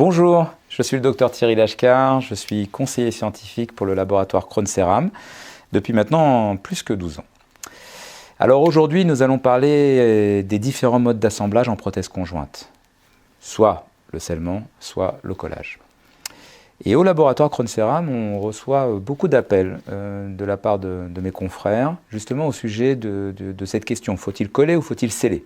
Bonjour, je suis le docteur Thierry Lachkar, je suis conseiller scientifique pour le laboratoire Krohn-Ceram depuis maintenant plus que 12 ans. Alors aujourd'hui, nous allons parler des différents modes d'assemblage en prothèse conjointe, soit le scellement, soit le collage. Et au laboratoire Krohn-Ceram, on reçoit beaucoup d'appels de la part de mes confrères, justement au sujet de cette question, faut-il coller ou faut-il sceller ?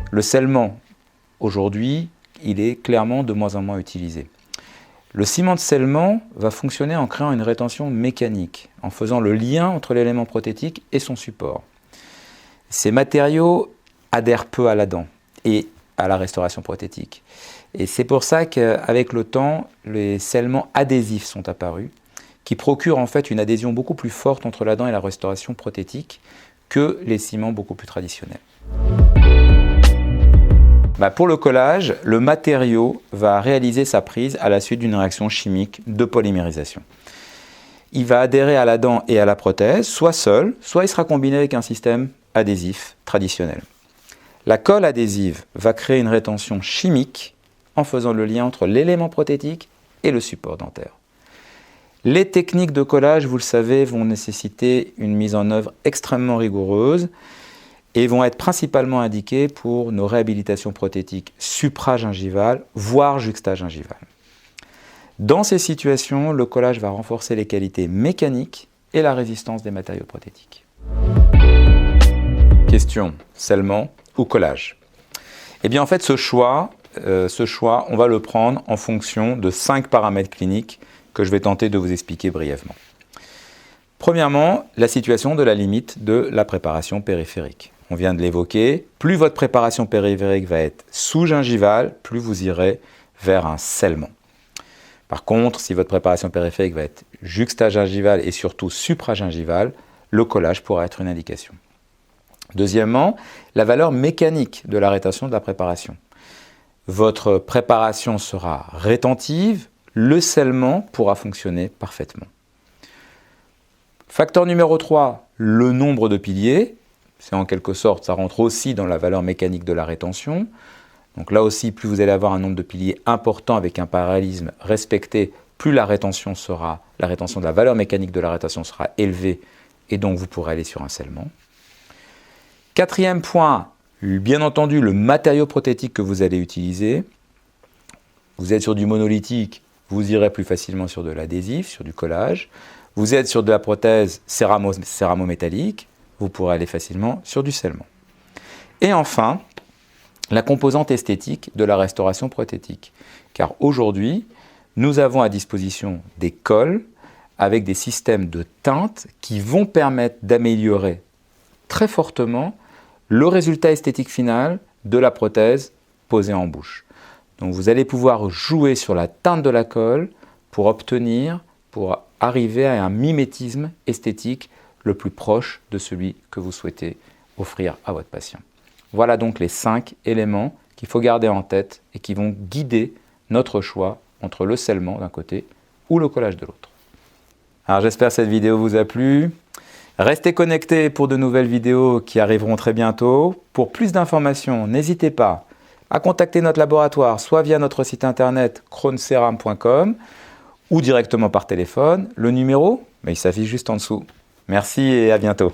Le scellement, aujourd'hui, il est clairement de moins en moins utilisé. Le ciment de scellement va fonctionner en créant une rétention mécanique, en faisant le lien entre l'élément prothétique et son support. Ces matériaux adhèrent peu à la dent et à la restauration prothétique. Et c'est pour ça qu'avec le temps, les scellements adhésifs sont apparus, qui procurent en fait une adhésion beaucoup plus forte entre la dent et la restauration prothétique que les ciments beaucoup plus traditionnels. Pour le collage, le matériau va réaliser sa prise à la suite d'une réaction chimique de polymérisation. Il va adhérer à la dent et à la prothèse, soit seul, soit il sera combiné avec un système adhésif traditionnel. La colle adhésive va créer une rétention chimique en faisant le lien entre l'élément prothétique et le support dentaire. Les techniques de collage, vous le savez, vont nécessiter une mise en œuvre extrêmement rigoureuse et vont être principalement indiquées pour nos réhabilitations prothétiques supragingivales, voire juxtagingivales. Dans ces situations, le collage va renforcer les qualités mécaniques et la résistance des matériaux prothétiques. Question, scellement ou collage ? Eh bien en fait, ce choix, on va le prendre en fonction de 5 paramètres cliniques que je vais tenter de vous expliquer brièvement. Premièrement, la situation de la limite de la préparation périphérique. On vient de l'évoquer, plus votre préparation périphérique va être sous-gingivale, plus vous irez vers un scellement. Par contre, si votre préparation périphérique va être juxtagingivale et surtout supragingivale, le collage pourra être une indication. Deuxièmement, la valeur mécanique de la rétention de la préparation. Votre préparation sera rétentive, le scellement pourra fonctionner parfaitement. Facteur numéro 3, le nombre de piliers. C'est en quelque sorte, ça rentre aussi dans la valeur mécanique de la rétention. Donc là aussi, plus vous allez avoir un nombre de piliers important avec un parallélisme respecté, plus la rétention de la valeur mécanique de la rétention sera élevée et donc vous pourrez aller sur un scellement. Quatrième point, bien entendu, le matériau prothétique que vous allez utiliser. Vous êtes sur du monolithique, vous irez plus facilement sur de l'adhésif, sur du collage. Vous êtes sur de la prothèse céramo-métallique, vous pourrez aller facilement sur du scellement. Et enfin, la composante esthétique de la restauration prothétique. Car aujourd'hui, nous avons à disposition des colles avec des systèmes de teintes qui vont permettre d'améliorer très fortement le résultat esthétique final de la prothèse posée en bouche. Donc vous allez pouvoir jouer sur la teinte de la colle pour arriver à un mimétisme esthétique le plus proche de celui que vous souhaitez offrir à votre patient. Voilà donc les 5 éléments qu'il faut garder en tête et qui vont guider notre choix entre le scellement d'un côté ou le collage de l'autre. Alors j'espère que cette vidéo vous a plu. Restez connectés pour de nouvelles vidéos qui arriveront très bientôt. Pour plus d'informations, n'hésitez pas à contacter notre laboratoire, soit via notre site internet krohnceram.com ou directement par téléphone. Le numéro, il s'affiche juste en dessous. Merci et à bientôt.